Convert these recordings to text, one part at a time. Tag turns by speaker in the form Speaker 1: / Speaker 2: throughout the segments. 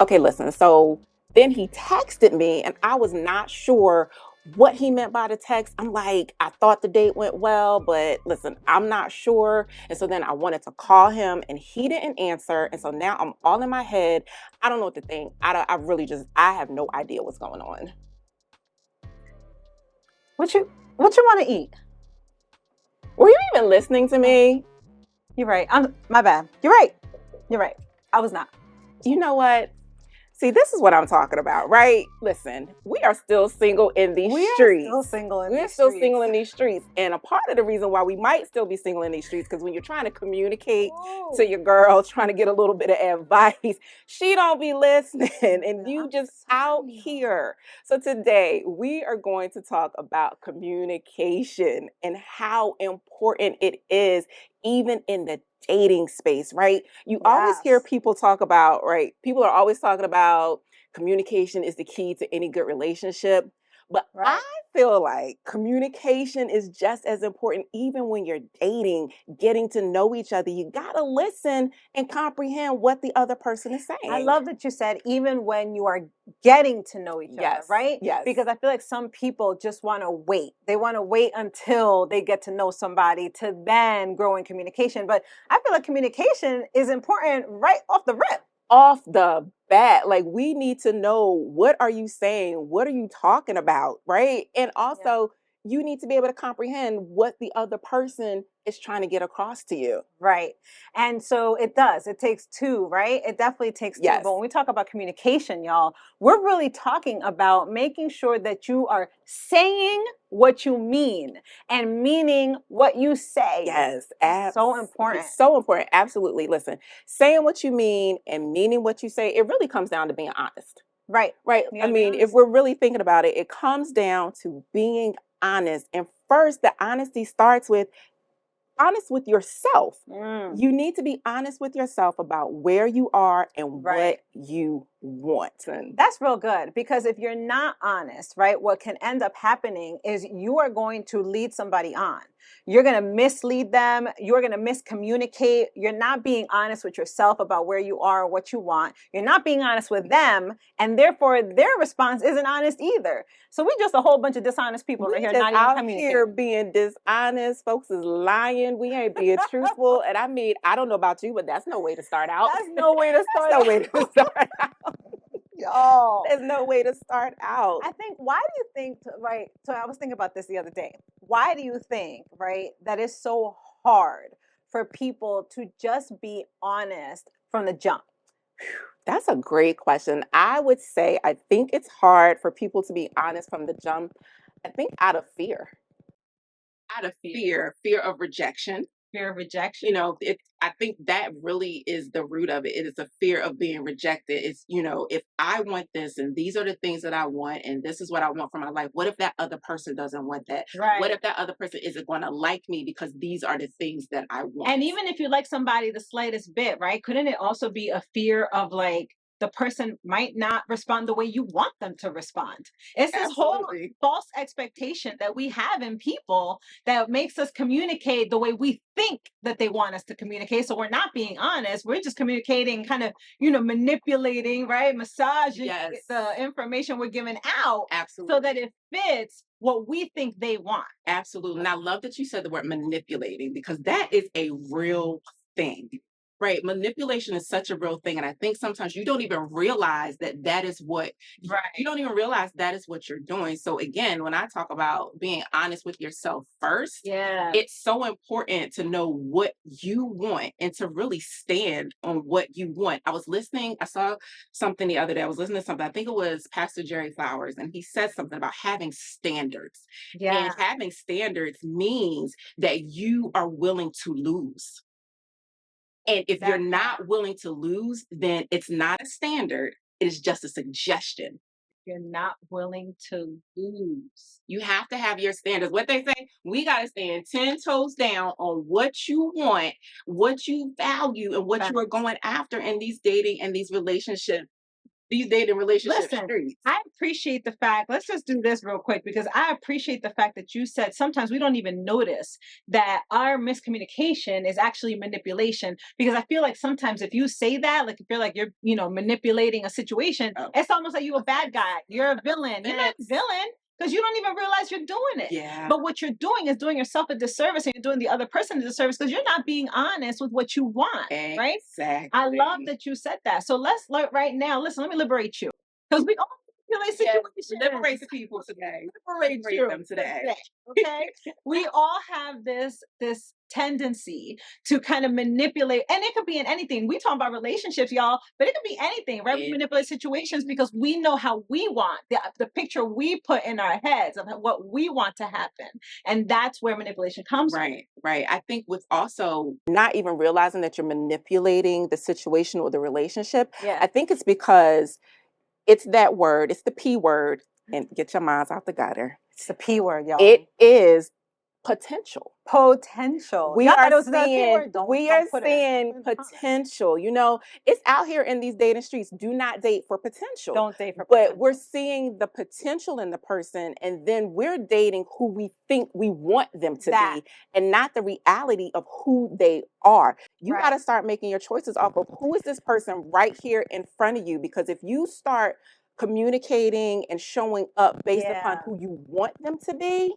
Speaker 1: Okay, listen. So then he texted me, and I was not sure what he meant by the text. I'm like, I thought the date went well, but listen, I'm not sure. And so then I wanted to call him, and he didn't answer. And so now I'm all in my head. I don't know what to think. I really just, I have no idea what's going on.
Speaker 2: What you want to eat?
Speaker 1: Were you even listening to me?
Speaker 2: You're right. I'm my bad. You're right. You're right. I was not.
Speaker 1: You know what? See, this is what I'm talking about, right? Listen, we are still single in these
Speaker 2: We are still
Speaker 1: streets.
Speaker 2: single in
Speaker 1: We're
Speaker 2: these
Speaker 1: still
Speaker 2: streets.
Speaker 1: single in these streets. And a part of the reason why we might still be single in these streets, because when you're trying to communicate
Speaker 2: Ooh.
Speaker 1: to your girl, trying to get a little bit of advice, she don't be listening. And you
Speaker 2: I'm
Speaker 1: just out
Speaker 2: sorry, y'all.
Speaker 1: here. So today we are going to talk about communication and how important it is, even in the dating space, right? You always hear
Speaker 2: Yes.
Speaker 1: people talk about, right? People are always talking about communication is the key to any good relationship. But I
Speaker 2: Right.
Speaker 1: feel like communication is just as important, even when you're dating, getting to know each other. You got to listen and comprehend what the other person is
Speaker 2: I
Speaker 1: saying.
Speaker 2: love that you said even when you are getting to know each other,
Speaker 1: Yes,
Speaker 2: right?
Speaker 1: yes.
Speaker 2: Because I feel like some people just want to wait. They want to wait until they get to know somebody to then grow in communication. But I feel like communication is important right off the rip.
Speaker 1: Off the bat, like we need to know, what are you saying, what are you talking about, right? And
Speaker 2: Yeah.
Speaker 1: also you need to be able to comprehend what the other person is trying to get across to you.
Speaker 2: Right. And so it does. It takes two, right? It definitely takes two.
Speaker 1: Yes,
Speaker 2: But when we talk about communication, y'all, we're really talking about making sure that you are saying what you mean and meaning what you say.
Speaker 1: yes,
Speaker 2: That's so important.
Speaker 1: it's so important. Absolutely. Listen, saying what you mean and meaning what you say, it really comes down to being honest.
Speaker 2: Right.
Speaker 1: Right?
Speaker 2: You
Speaker 1: I
Speaker 2: gotta be
Speaker 1: mean, if
Speaker 2: honest.
Speaker 1: we're really thinking about it, it comes down to being honest. And first, the honesty starts with honest with yourself.
Speaker 2: Mm,
Speaker 1: You need to be honest with yourself about where you are and
Speaker 2: right.
Speaker 1: what you want. And
Speaker 2: That's real good because if you're not honest, right, what can end up happening is you are going to lead somebody on. You're going to mislead them. You're going to miscommunicate. You're not being honest with yourself about where you are or what you want. You're not being honest with them. And therefore, their response isn't honest either. So we're just a whole bunch of dishonest people
Speaker 1: we
Speaker 2: right here,
Speaker 1: just
Speaker 2: not even
Speaker 1: out here
Speaker 2: communicating.
Speaker 1: being dishonest. Folks is lying. We ain't being truthful. And I mean, I don't know about you, but that's no way to start out.
Speaker 2: That's no way to
Speaker 1: That's
Speaker 2: start
Speaker 1: no way to
Speaker 2: out.
Speaker 1: start out.
Speaker 2: Y'all.
Speaker 1: There's no way to start out.
Speaker 2: I think, why do you think, right? So I was thinking about this the other day. Why do you think, right, that it's so hard for people to just be honest from the jump?
Speaker 1: That's a great question. I would say I think it's hard for people to be honest from the jump. I think out of fear. Out of fear of rejection.
Speaker 2: Fear of rejection.
Speaker 1: I think that really is the root of it. It is a fear of being rejected. It's, if I want this and these are the things that I want and this is what I want for my life, what if that other person doesn't want that? What
Speaker 2: Right.
Speaker 1: if that other person isn't going to like me because these are the things that I want?
Speaker 2: And even if you like somebody the slightest bit, right? Couldn't it also be a fear of like the person might not respond the way you want them to respond? It's this whole
Speaker 1: Absolutely.
Speaker 2: false expectation that we have in people that makes us communicate the way we think that they want us to communicate. So we're not being honest. We're just communicating, kind of, manipulating, right? Massaging
Speaker 1: Yes.
Speaker 2: the information we're giving out
Speaker 1: Absolutely.
Speaker 2: so that it fits what we think they want.
Speaker 1: Absolutely. And I love that you said the word manipulating because that is a real thing. Right. Manipulation is such a real thing. And I think sometimes you don't even realize that is what
Speaker 2: Right.
Speaker 1: you don't even realize that is what you're doing. So again, when I talk about being honest with yourself first,
Speaker 2: Yeah.
Speaker 1: it's so important to know what you want and to really stand on what you want. I saw something the other day. I was listening to something. I think it was Pastor Jerry Flowers, and he said something about having standards.
Speaker 2: Yeah.
Speaker 1: And having standards means that you are willing to lose. And if you're not willing to lose, then it's not a standard. It is just a suggestion.
Speaker 2: You're not willing to lose.
Speaker 1: You have to have your standards. What they say, we got to stand 10 toes down on what you want, what you value, and what you are
Speaker 2: Facts.
Speaker 1: going after in these dating and these relationships. these dating relationship
Speaker 2: Listen,
Speaker 1: streets.
Speaker 2: I appreciate the fact, let's just do this real quick because I appreciate the fact that you said sometimes we don't even notice that our miscommunication is actually manipulation. Because I feel like sometimes if you say that, like if you're like you're, manipulating a situation, it's almost like you're a bad guy. You're a villain. You're not a villain because you don't even realize you're doing it.
Speaker 1: Yeah.
Speaker 2: But what you're doing is doing yourself a disservice and you're doing the other person a disservice because you're not being honest with what you want. Right?
Speaker 1: Exactly.
Speaker 2: I love that you said that. So let's right now, listen, let me liberate you. Because we all manipulate situations.
Speaker 1: Liberate the people today.
Speaker 2: Liberate
Speaker 1: them today.
Speaker 2: Okay. We all have this tendency to kind of manipulate, and it could be in anything. We talk about relationships, y'all, but it could be anything, right? We manipulate situations because we know how we want the picture we put in our heads of what we want to happen. And that's where manipulation comes from.
Speaker 1: Right. I think with also not even realizing that you're manipulating the situation or the relationship.
Speaker 2: Yeah.
Speaker 1: I think it's because it's that word, it's the P word, and get your minds out the gutter.
Speaker 2: It's the P word, y'all.
Speaker 1: It is potential.
Speaker 2: We are seeing
Speaker 1: potential. It's out here in these dating streets. Do not date for potential.
Speaker 2: Don't date for
Speaker 1: potential.
Speaker 2: But
Speaker 1: we're seeing the potential in the person, and then we're dating who we think we want them to be, and not the reality of who they are. You got to start making your choices off of who is this person right here in front of you, because if you start communicating and showing up based upon who you want them to be,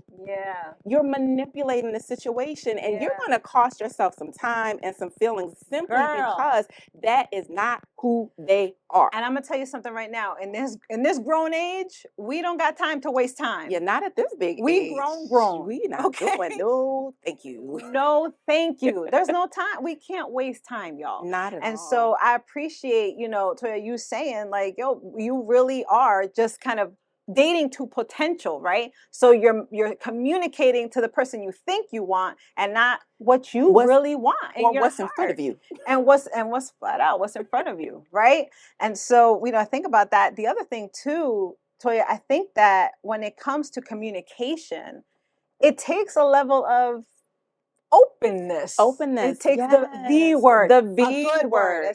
Speaker 1: you're manipulating the situation, and you're going to cost yourself some time and some feelings simply because that is not who they are.
Speaker 2: And I'm gonna tell you something right now. In this grown age, we don't got time to waste time.
Speaker 1: Yeah, not at this big age.
Speaker 2: We grown.
Speaker 1: We not doing. No, thank you.
Speaker 2: No, thank you. There's no time. We can't waste time, y'all.
Speaker 1: Not at all.
Speaker 2: And so I appreciate, Toya, you saying like, yo, you really are just kind of dating to potential, right? So you're communicating to the person you think you want and not what you really want
Speaker 1: or what's in front of you.
Speaker 2: And what's flat out what's in front of you, right? And so, I think about that. The other thing too, Toya, I think that when it comes to communication, it takes a level of openness. It takes the V word.
Speaker 1: The V word.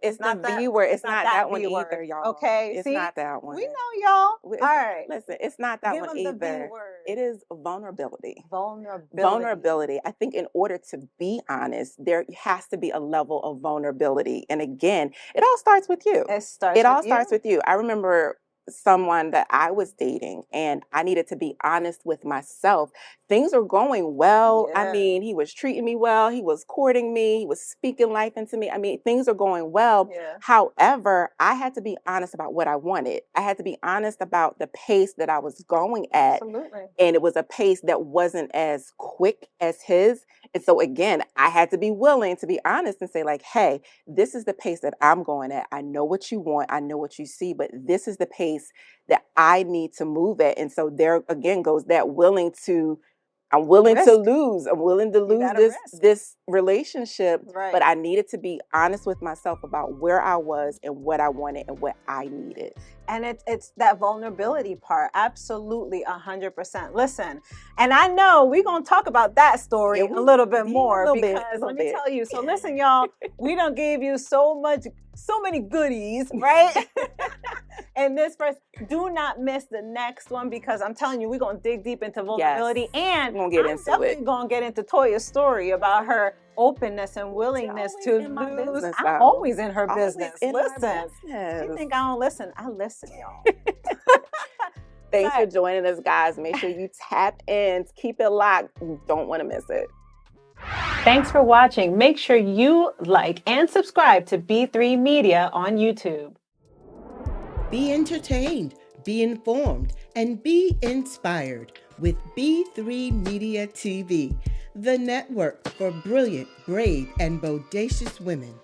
Speaker 2: It's
Speaker 1: not the V word. It's not that one either, y'all.
Speaker 2: Okay.
Speaker 1: It's not that one.
Speaker 2: We know, y'all. All right.
Speaker 1: Listen, it's not that one either.
Speaker 2: The V word.
Speaker 1: It is vulnerability.
Speaker 2: Vulnerability.
Speaker 1: I think in order to be honest, there has to be a level of vulnerability. And again, it all starts with you. It all starts with you. I remember someone that I was dating, and I needed to be honest with myself. Things are going well. I mean, he was treating me well. He was courting me. He was speaking life into me. I mean, things are going well. However, I had to be honest about what I wanted. I had to be honest about the pace that I was going at.
Speaker 2: Absolutely.
Speaker 1: And it was a pace that wasn't as quick as his. And so again, I had to be willing to be honest and say like, hey, this is the pace that I'm going at. I know what you want. I know what you see, but this is the pace that I need to move at. And so there again goes that I'm willing to lose. I'm willing to lose this relationship. But I needed to be honest with myself about where I was and what I wanted and what I needed.
Speaker 2: And it's that vulnerability part. Absolutely, 100%. Listen, and I know we're going to talk about that story a little bit more because let me tell you. So listen, y'all, we done gave you so many goodies, right? And this first, do not miss the next one because I'm telling you, we're going to dig deep into vulnerability and
Speaker 1: we're definitely
Speaker 2: going to get into Toya's story about her openness and willingness to lose. I'm always in her business. Listen, you think I don't listen? I listen, y'all.
Speaker 1: Thanks for joining us, guys. Make sure you tap in. Keep it locked. You don't want to miss it.
Speaker 2: Thanks for watching. Make sure you like and subscribe to B3 Media on YouTube.
Speaker 3: Be entertained, be informed, and be inspired with B3 Media TV, the network for brilliant, brave, and bodacious women.